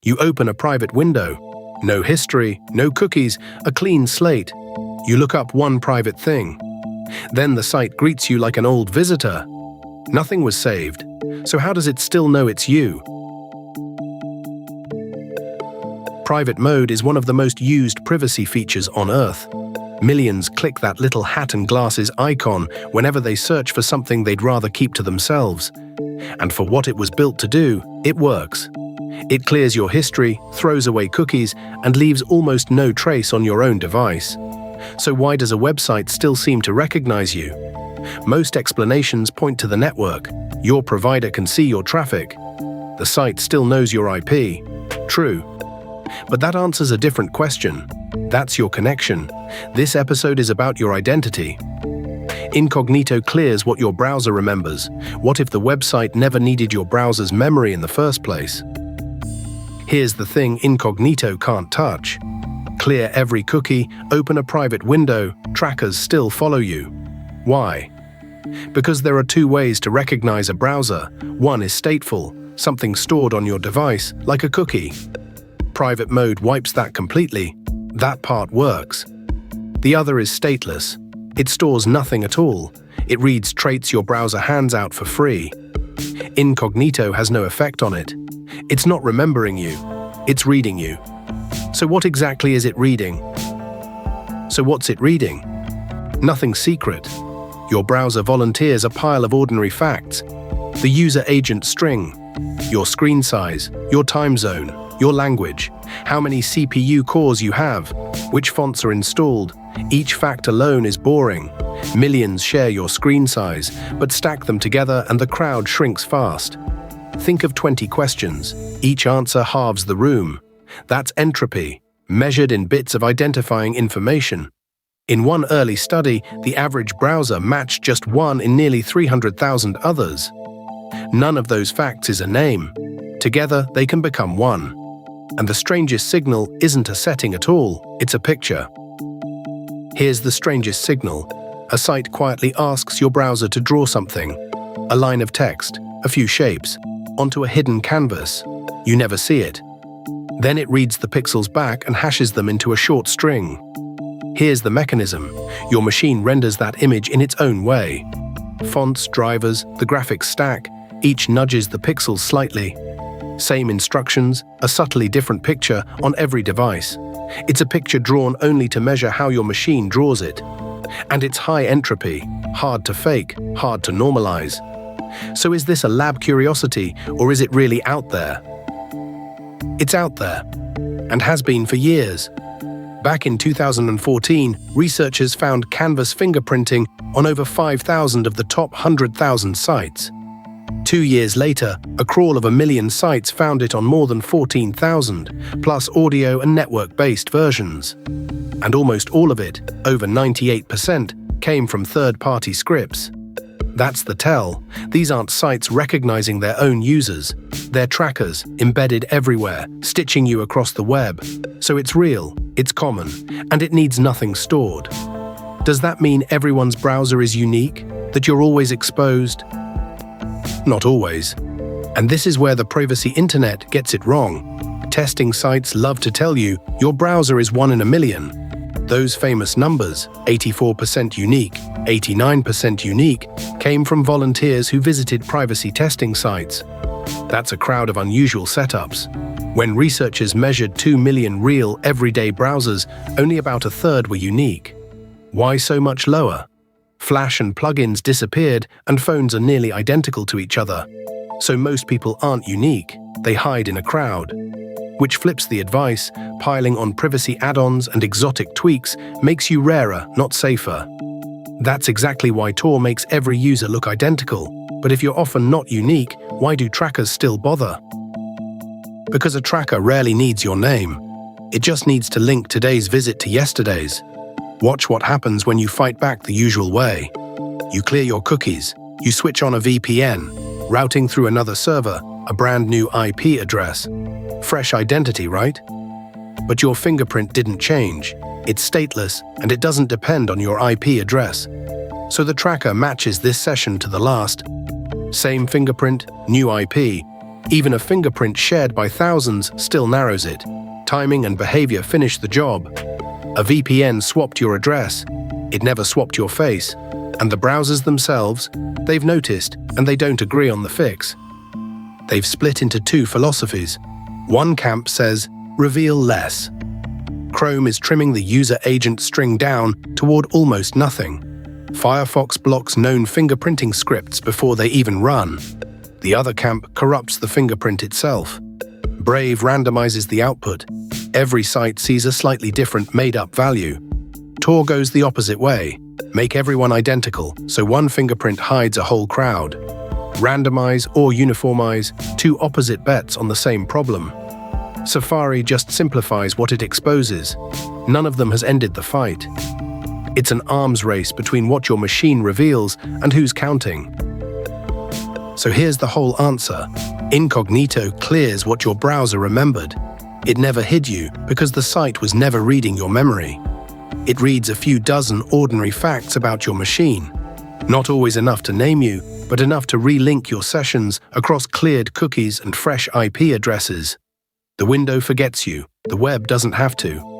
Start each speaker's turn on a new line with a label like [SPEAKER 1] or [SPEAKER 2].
[SPEAKER 1] You open a private window. No history, no cookies, a clean slate. You look up one private thing. Then the site greets you like an old visitor. Nothing was saved. So how does it still know it's you? Private mode is one of the most used privacy features on Earth. Millions click that little hat and glasses icon whenever they search for something they'd rather keep to themselves. And for what it was built to do, it works. It clears your history, throws away cookies, and leaves almost no trace on your own device. So why does a website still seem to recognize you? Most explanations point to the network. Your provider can see your traffic. The site still knows your IP. True. But that answers a different question. That's your connection. This episode is about your identity. Incognito clears what your browser remembers. What if the website never needed your browser's memory in the first place? Here's the thing Incognito can't touch. Clear every cookie, open a private window, trackers still follow you. Why? Because there are two ways to recognize a browser. One is stateful, something stored on your device, like a cookie. Private mode wipes that completely. That part works. The other is stateless. It stores nothing at all. It reads traits your browser hands out for free. Incognito has no effect on it. It's not remembering you. It's reading you. So what exactly is it reading? So what's it reading? Nothing secret. Your browser volunteers a pile of ordinary facts. The user agent string, your screen size, your time zone, your language, how many CPU cores you have, which fonts are installed. Each fact alone is boring. Millions share your screen size, but stack them together and the crowd shrinks fast. Think of 20 questions. Each answer halves the room. That's entropy, measured in bits of identifying information. In one early study, the average browser matched just one in nearly 300,000 others. None of those facts is a name. Together, they can become one. And the strangest signal isn't a setting at all, it's a picture. Here's the strangest signal. A site quietly asks your browser to draw something. A line of text, a few shapes, onto a hidden canvas. You never see it. Then it reads the pixels back and hashes them into a short string. Here's the mechanism. Your machine renders that image in its own way. Fonts, drivers, the graphics stack, each nudges the pixels slightly. Same instructions, a subtly different picture on every device. It's a picture drawn only to measure how your machine draws it. And it's high entropy, hard to fake, hard to normalize. So is this a lab curiosity, or is it really out there? It's out there, and has been for years. Back in 2014, researchers found canvas fingerprinting on over 5,000 of the top 100,000 sites. 2 years later, a crawl of 1 million sites found it on more than 14,000, plus audio and network-based versions. And almost all of it, over 98%, came from third-party scripts. That's the tell. These aren't sites recognizing their own users. They're trackers, embedded everywhere, stitching you across the web. So it's real, it's common, and it needs nothing stored. Does that mean everyone's browser is unique? That you're always exposed? Not always. And this is where the privacy internet gets it wrong. Testing sites love to tell you your browser is 1 in a million. Those famous numbers, 84% unique, 89% unique, came from volunteers who visited privacy testing sites. That's a crowd of unusual setups. When researchers measured 2 million real, everyday browsers, only about a third were unique. Why so much lower? Flash and plugins disappeared, and phones are nearly identical to each other. So most people aren't unique, they hide in a crowd. Which flips the advice, piling on privacy add-ons and exotic tweaks makes you rarer, not safer. That's exactly why Tor makes every user look identical. But if you're often not unique, why do trackers still bother? Because a tracker rarely needs your name. It just needs to link today's visit to yesterday's. Watch what happens when you fight back the usual way. You clear your cookies, you switch on a VPN, routing through another server, a brand new IP address. Fresh identity, right? But your fingerprint didn't change. It's stateless, and it doesn't depend on your IP address. So the tracker matches this session to the last. Same fingerprint, new IP, Even a fingerprint shared by thousands still narrows it. Timing and behavior finish the job. A VPN swapped your address. It never swapped your face. And the browsers themselves, they've noticed, and they don't agree on the fix. They've split into two philosophies. One camp says, reveal less. Chrome is trimming the user agent string down toward almost nothing. Firefox blocks known fingerprinting scripts before they even run. The other camp corrupts the fingerprint itself. Brave randomizes the output. Every site sees a slightly different made-up value. Tor goes the opposite way. Make everyone identical, so one fingerprint hides a whole crowd. Randomize or uniformize, two opposite bets on the same problem. Safari just simplifies what it exposes. None of them has ended the fight. It's an arms race between what your machine reveals and who's counting. So here's the whole answer. Incognito clears what your browser remembered. It never hid you because the site was never reading your memory. It reads a few dozen ordinary facts about your machine. Not always enough to name you, but enough to relink your sessions across cleared cookies and fresh IP addresses. The window forgets you. The web doesn't have to.